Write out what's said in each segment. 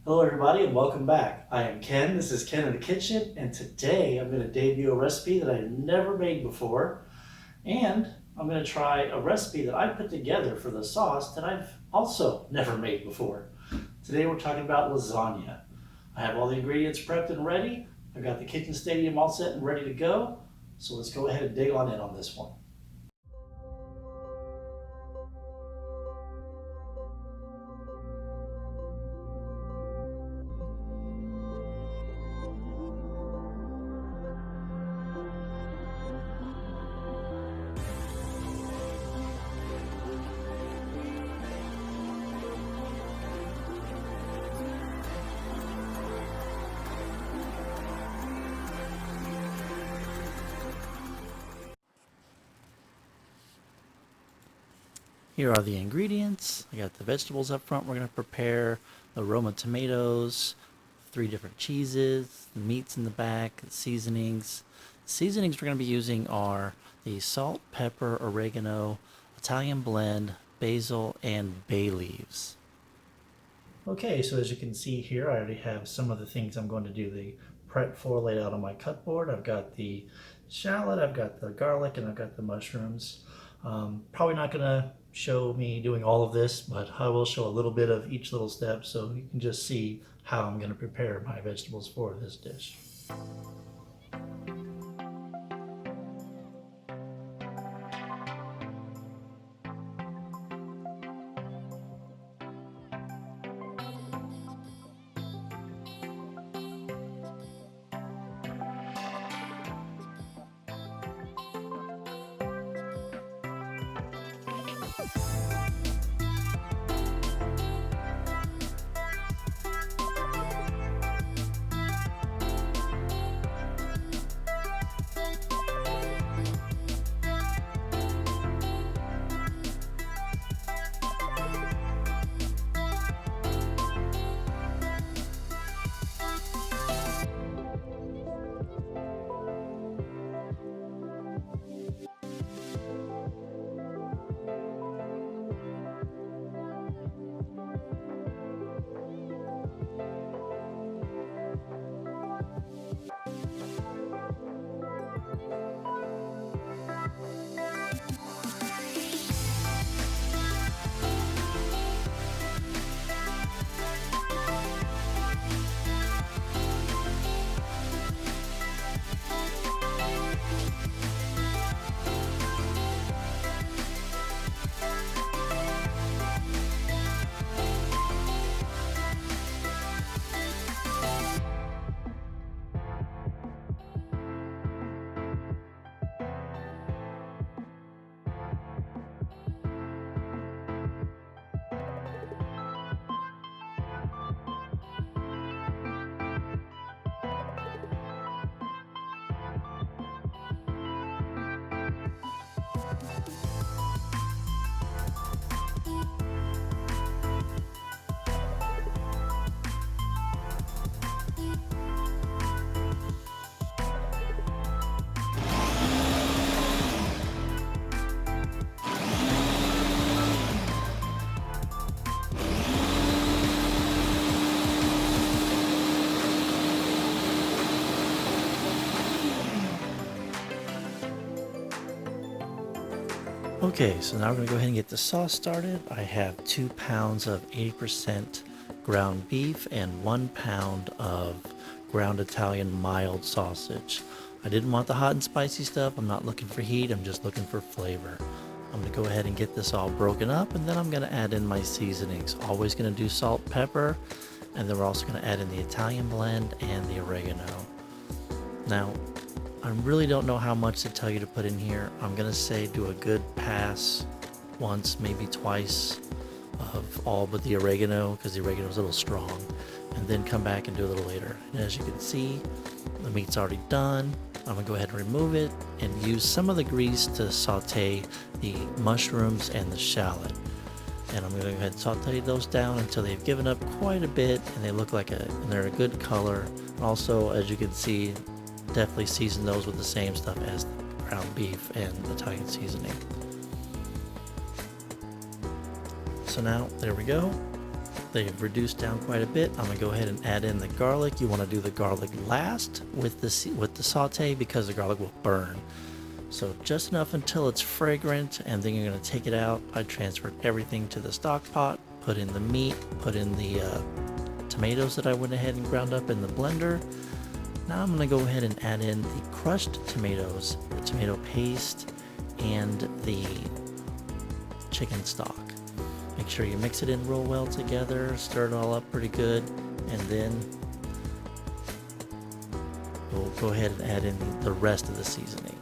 Hello everybody and welcome back. I am Ken, this is Ken in the Kitchen, and today I'm going to debut a recipe that I've never made before, and I'm going to try a recipe that I put together for the sauce that I've also never made before. Today we're talking about lasagna. I have all the ingredients prepped and ready. I've got the kitchen stadium all set and ready to go, so let's go ahead and dig on in on this one. Here are the ingredients. I got the vegetables up front. We're going to prepare the Roma tomatoes, 3 different cheeses, the meats in the back, the seasonings. The seasonings we're going to be using are the salt, pepper, oregano, Italian blend, basil, and bay leaves. Okay, so as you can see here, I already have some of the things I'm going to do the prep for laid out on my cut board. I've got the shallot, I've got the garlic, and I've got the mushrooms. Probably not going to show me doing all of this, but I will show a little bit of each little step so you can just see how I'm going to prepare my vegetables for this dish. Okay, so now we're going to go ahead and get the sauce started. I have 2 pounds of 80% ground beef and 1 pound of ground Italian mild sausage. I didn't want the hot and spicy stuff. I'm not looking for heat. I'm just looking for flavor. I'm going to go ahead and get this all broken up, and then I'm going to add in my seasonings. Always going to do salt, pepper, and then we're also going to add in the Italian blend and the oregano. Now, I really don't know how much to tell you to put in here. I'm gonna say do a good pass once, maybe twice of all but the oregano, because the oregano is a little strong, and then come back and do a little later. And as you can see, the meat's already done. I'm gonna go ahead and remove it and use some of the grease to saute the mushrooms and the shallot. And I'm gonna go ahead and saute those down until they've given up quite a bit and they look like and they're a good color. Also, as you can see, definitely season those with the same stuff as the ground beef and Italian seasoning. So now, there we go. they've reduced down quite a bit. I'm gonna go ahead and add in the garlic. You want to do the garlic last with the saute because the garlic will burn. So just enough until it's fragrant, and then you're gonna take it out. I transferred everything to the stock pot, put in the meat, put in the tomatoes that I went ahead and ground up in the blender. Now I'm going to go ahead and add in the crushed tomatoes, the tomato paste, and the chicken stock. Make sure you mix it in real well together, stir it all up pretty good, and then we'll go ahead and add in the rest of the seasoning.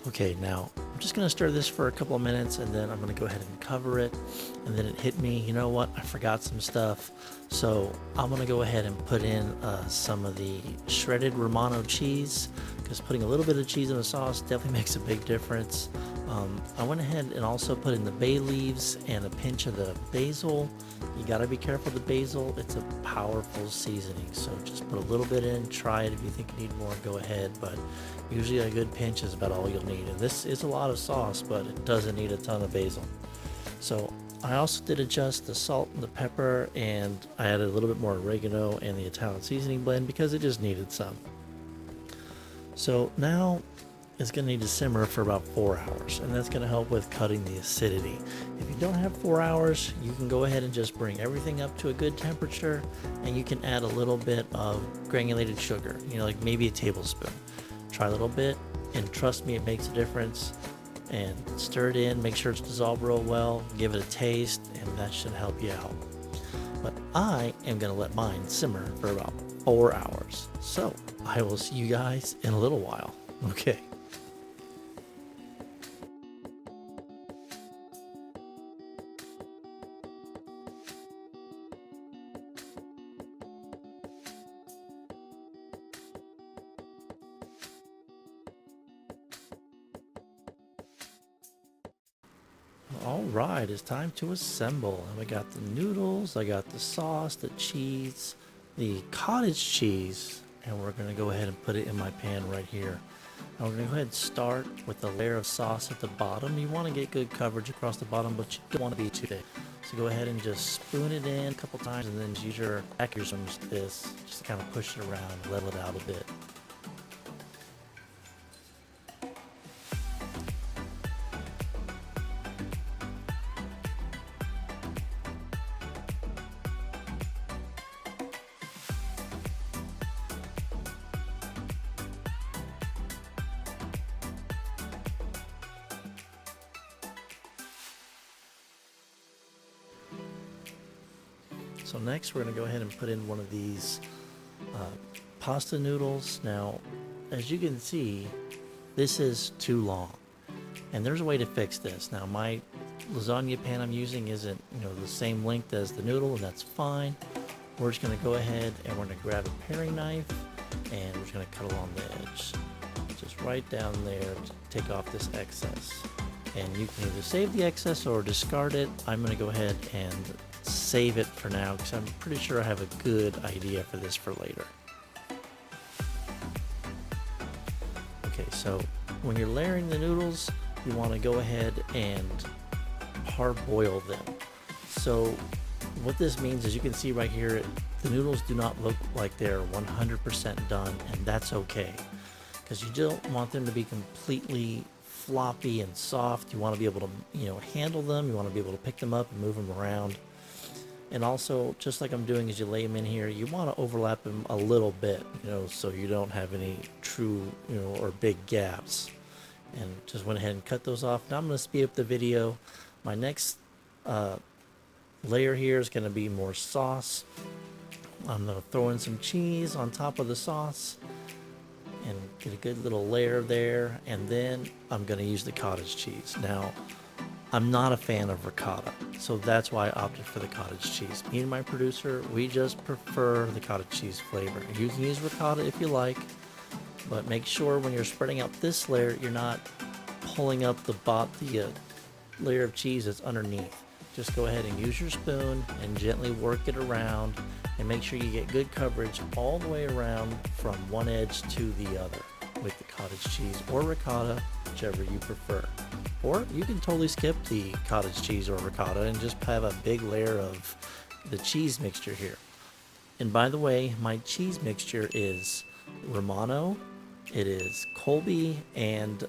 Okay, now I'm just going to stir this for a couple of minutes, and then I'm going to go ahead and cover it. And then it hit me, you know what, I forgot some stuff. So I'm going to go ahead and put in some of the shredded Romano cheese, because putting a little bit of cheese in a sauce definitely makes a big difference. I went ahead and also put in the bay leaves and a pinch of the basil. You got to be careful with the basil. It's a powerful seasoning, so just put a little bit in, try it. If you think you need more, go ahead, but usually a good pinch is about all you'll need. And this is a lot of sauce, but it doesn't need a ton of basil. So I also did adjust the salt and the pepper, and I added a little bit more oregano and the Italian seasoning blend because it just needed some. So now it's going to need to simmer for about 4 hours, and that's going to help with cutting the acidity. If you don't have 4 hours, you can go ahead and just bring everything up to a good temperature, and you can add a little bit of granulated sugar, like maybe a tablespoon. Try a little bit, and trust me, it makes a difference. And stir it in, make sure it's dissolved real well, give it a taste, and that should help you out. But I am going to let mine simmer for about 4 hours. So I will see you guys in a little while. Okay. Alright, it's time to assemble. And we got the noodles, I got the sauce, the cheese, the cottage cheese, and we're going to go ahead and put it in my pan right here. Now we're going to go ahead and start with a layer of sauce at the bottom. You want to get good coverage across the bottom, but you don't want to be too thick. So go ahead and just spoon it in a couple times, and then just use your accuracy, this, just to kind of push it around, level it out a bit. So next we're going to go ahead and put in one of these pasta noodles. Now, as you can see, this is too long, and there's a way to fix this. Now, my lasagna pan I'm using isn't the same length as the noodle, and that's fine. We're just going to go ahead and we're going to grab a paring knife, and we're just going to cut along the edge, just right down there to take off this excess. And you can either save the excess or discard it. I'm going to go ahead and save it for now because I'm pretty sure I have a good idea for this for later. Okay, so when you're layering the noodles, you want to go ahead and parboil them. So what this means is, you can see right here, the noodles do not look like they're 100% done, and that's okay, because you don't want them to be completely floppy and soft. You want to be able to handle them. You want to be able to pick them up and move them around. And also, just like I'm doing as you lay them in here, you want to overlap them a little bit, so you don't have any true, or big gaps. And just went ahead and cut those off. Now I'm going to speed up the video. My next layer here is going to be more sauce. I'm going to throw in some cheese on top of the sauce and get a good little layer there. And then I'm going to use the cottage cheese. Now, I'm not a fan of ricotta, so that's why I opted for the cottage cheese. Me and my producer, we just prefer the cottage cheese flavor. You can use ricotta if you like, but make sure when you're spreading out this layer, you're not pulling up the layer of cheese that's underneath. Just go ahead and use your spoon and gently work it around, and make sure you get good coverage all the way around from one edge to the other with the cottage cheese or ricotta. whichever you prefer. Or you can totally skip the cottage cheese or ricotta and just have a big layer of the cheese mixture here. And by the way, my cheese mixture is Romano, it is Colby, and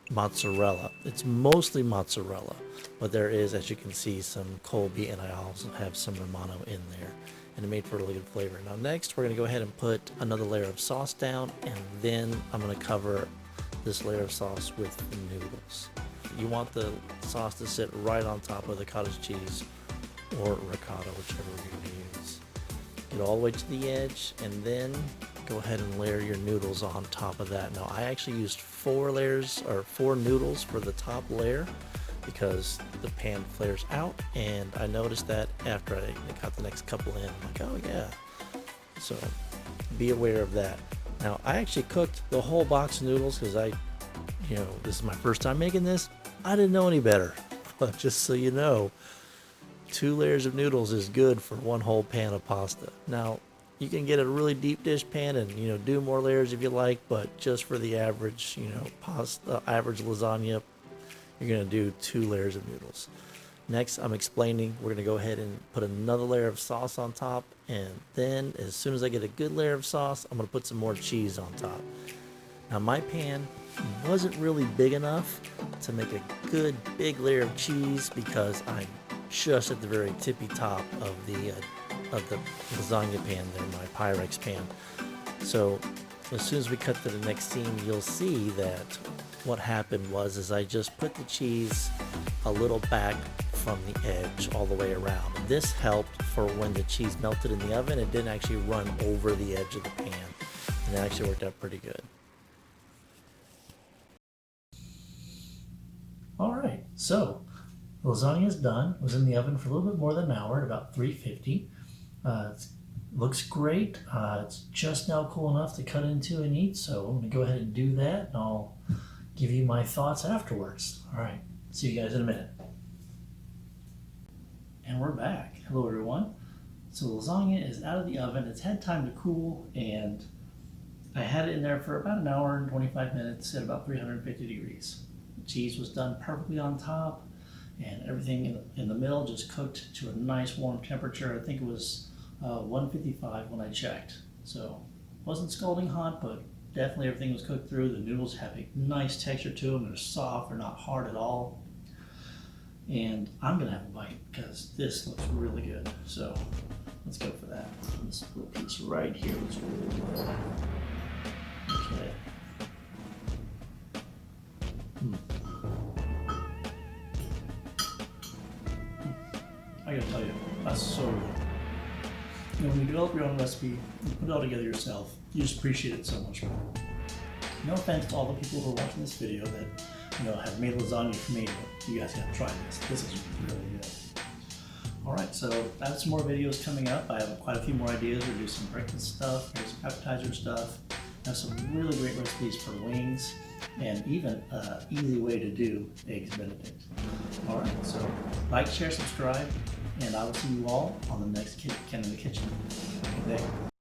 mozzarella. It's mostly mozzarella, but there is, as you can see, some Colby, and I also have some Romano in there, and it made for a really good flavor. Now next, we're going to go ahead and put another layer of sauce down, and then I'm going to cover this layer of sauce with the noodles. You want the sauce to sit right on top of the cottage cheese or ricotta, whichever you're going to use. Get all the way to the edge, and then go ahead and layer your noodles on top of that. Now I actually used 4 noodles for the top layer because the pan flares out, and I noticed that after I got the next couple in, I'm like, oh yeah. So be aware of that. Now I actually cooked the whole box of noodles because this is my first time making this. I didn't know any better, but just so you know, 2 layers of noodles is good for 1 whole pan of pasta. Now you can get a really deep dish pan and do more layers if you like, but just for the average average lasagna, you're gonna do 2 layers of noodles. Next, I'm explaining, we're gonna go ahead and put another layer of sauce on top, and then as soon as I get a good layer of sauce, I'm gonna put some more cheese on top. Now my pan wasn't really big enough to make a good big layer of cheese because I'm just at the very tippy top of the lasagna pan there, my Pyrex pan. So as soon as we cut to the next scene, you'll see that what happened was I just put the cheese a little back from the edge all the way around. And this helped for when the cheese melted in the oven, it didn't actually run over the edge of the pan, and it actually worked out pretty good. Alright, so the lasagna is done. It was in the oven for a little bit more than an hour at about 350. It looks great. It's just now cool enough to cut into and eat, so I'm going to go ahead and do that, and I'll give you my thoughts afterwards. Alright, see you guys in a minute. And we're back. Hello everyone. So the lasagna is out of the oven. It's had time to cool, and I had it in there for about an hour and 25 minutes at about 350 degrees. The cheese was done perfectly on top, and everything in the middle just cooked to a nice warm temperature. I think it was 155 when I checked. So it wasn't scalding hot, but definitely everything was cooked through. The noodles have a nice texture to them. They're soft, they're not hard at all. And I'm gonna have a bite because this looks really good. So let's go for that. This little piece right here looks really good. Okay. I gotta tell you, that's so good. When you develop your own recipe, you put it all together yourself, you just appreciate it so much more. No offense to all the people who are watching this video that have made lasagna for me, but you guys gotta try this. This is really good. Alright, so I have some more videos coming up. I have quite a few more ideas. We're doing some breakfast stuff, there's some appetizer stuff. I have some really great recipes for wings, and even an easy way to do eggs Benedict. Alright, so like, share, subscribe, and I will see you all on the next Ken in the Kitchen. Good day.